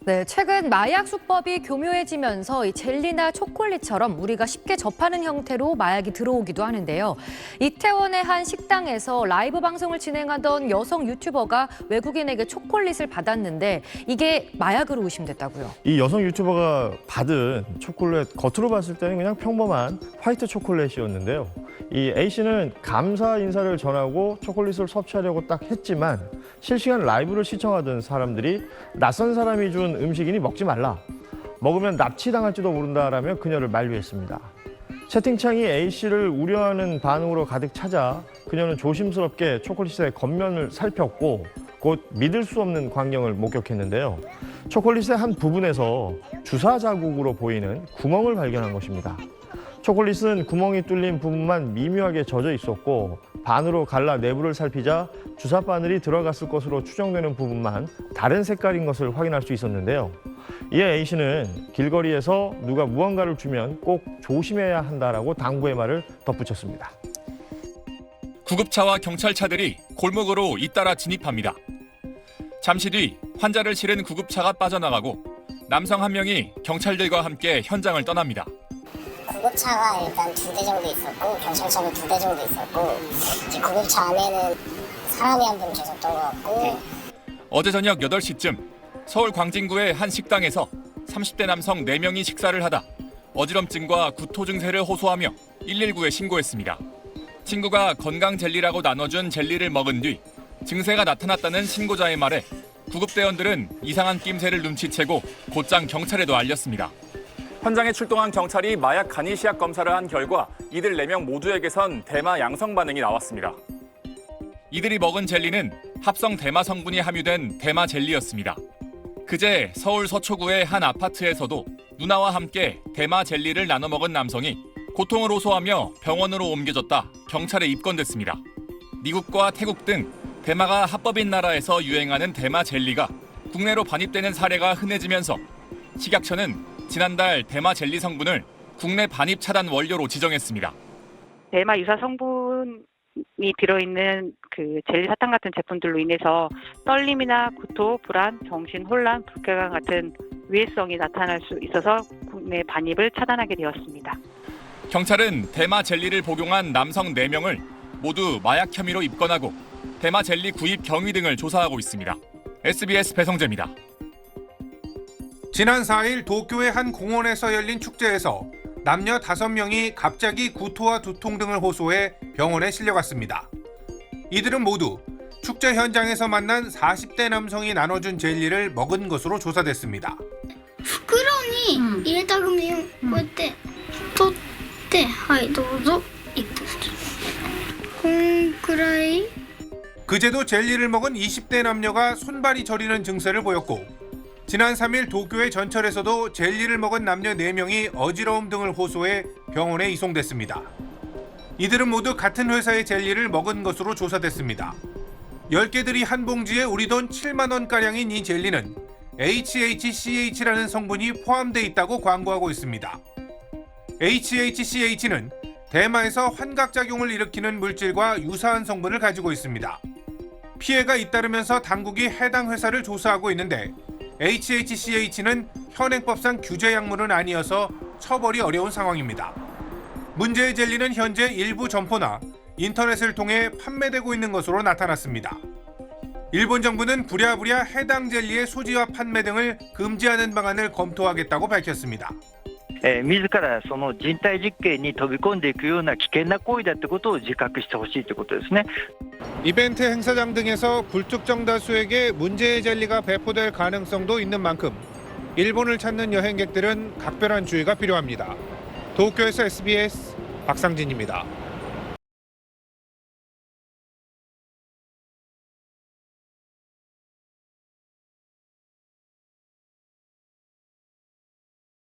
네, 최근 마약 수법이 교묘해지면서 이 젤리나 초콜릿처럼 우리가 쉽게 접하는 형태로 마약이 들어오기도 하는데요. 이태원의 한 식당에서 라이브 방송을 진행하던 여성 유튜버가 외국인에게 초콜릿을 받았는데 이게 마약으로 의심됐다고요. 이 여성 유튜버가 받은 초콜릿 겉으로 봤을 때는 그냥 평범한 화이트 초콜릿이었는데요. 이 A씨는 감사 인사를 전하고 초콜릿을 섭취하려고 딱 했지만 실시간 라이브를 시청하던 사람들이 낯선 사람이 준 음식이니 먹지 말라. 먹으면 납치당할지도 모른다라며 그녀를 만류했습니다. 채팅창이 A씨를 우려하는 반응으로 가득 차자 그녀는 조심스럽게 초콜릿의 겉면을 살폈고 곧 믿을 수 없는 광경을 목격했는데요. 초콜릿의 한 부분에서 주사 자국으로 보이는 구멍을 발견한 것입니다. 초콜릿은 구멍이 뚫린 부분만 미묘하게 젖어 있었고 반으로 갈라 내부를 살피자 주사 바늘이 들어갔을 것으로 추정되는 부분만 다른 색깔인 것을 확인할 수 있었는데요. 이에 A씨는 길거리에서 누가 무언가를 주면 꼭 조심해야 한다라고 당부의 말을 덧붙였습니다. 구급차와 경찰차들이 골목으로 잇따라 진입합니다. 잠시 뒤 환자를 실은 구급차가 빠져나가고 남성 한 명이 경찰들과 함께 현장을 떠납니다. 구급차가 일단 2대 정도 있었고 경찰차도 2대 정도 있었고 이제 구급차 안에는 사람이 한 분 계셨던 것 같고 어제 저녁 8시쯤 서울 광진구의 한 식당에서 30대 남성 4명이 식사를 하다 어지럼증과 구토 증세를 호소하며 119에 신고했습니다. 친구가 건강 젤리라고 나눠준 젤리를 먹은 뒤 증세가 나타났다는 신고자의 말에 구급대원들은 이상한 낌새를 눈치채고 곧장 경찰에도 알렸습니다. 현장에 출동한 경찰이 마약 간이 시약 검사를 한 결과 이들 4명 모두에게선 대마 양성 반응이 나왔습니다. 이들이 먹은 젤리는 합성 대마 성분이 함유된 대마 젤리였습니다. 그제 서울 서초구의 한 아파트에서도 누나와 함께 대마 젤리를 나눠 먹은 남성이 고통을 호소하며 병원으로 옮겨졌다 경찰에 입건됐습니다. 미국과 태국 등 대마가 합법인 나라에서 유행하는 대마 젤리가 국내로 반입되는 사례가 흔해지면서 식약처는 지난달 대마 젤리 성분을 국내 반입 차단 원료로 지정했습니다. 대마 유사 성분이 들어있는 그 젤리 사탕 같은 제품들로 인해서 떨림이나 구토, 불안, 정신 혼란, 불쾌감 같은 위해성이 나타날 수 있어서 국내 반입을 차단하게 되었습니다. 경찰은 대마 젤리를 복용한 남성 4명을 모두 마약 혐의로 입건하고 대마 젤리 구입 경위 등을 조사하고 있습니다. SBS 배성재입니다. 지난 4일 도쿄의 한 공원에서 열린 축제에서 남녀 5명이 갑자기 구토와 두통 등을 호소해 병원에 실려갔습니다. 이들은 모두 축제 현장에서 만난 40대 남성이 나눠준 젤리를 먹은 것으로 조사됐습니다. 袋に入れたグミをこうやって取ってはいどうぞ一歩するこんくらい 그제도 젤리를 먹은 20대 남녀가 손발이 저리는 증세를 보였고 지난 3일 도쿄의 전철에서도 젤리를 먹은 남녀 4명이 어지러움 등을 호소해 병원에 이송됐습니다. 이들은 모두 같은 회사의 젤리를 먹은 것으로 조사됐습니다. 10개들이 한 봉지에 우리 돈 7만 원가량인 이 젤리는 HHCH라는 성분이 포함되어 있다고 광고하고 있습니다. HHCH는 대마에서 환각작용을 일으키는 물질과 유사한 성분을 가지고 있습니다. 피해가 잇따르면서 당국이 해당 회사를 조사하고 있는데 HHCH는 현행법상 규제 약물은 아니어서 처벌이 어려운 상황입니다. 문제의 젤리는 현재 일부 점포나 인터넷을 통해 판매되고 있는 것으로 나타났습니다. 일본 정부는 부랴부랴 해당 젤리의 소지와 판매 등을 금지하는 방안을 검토하겠다고 밝혔습니다. 自らその人体実験に飛び込んでいくような危険な行為だってことを自覚してほしいということですね。 이벤트 행사장 등에서 불특정 다수에게 문제의 젤리가 배포될 가능성도 있는 만큼 일본을 찾는 여행객들은 각별한 주의가 필요합니다. 도쿄에서 SBS 박상진입니다.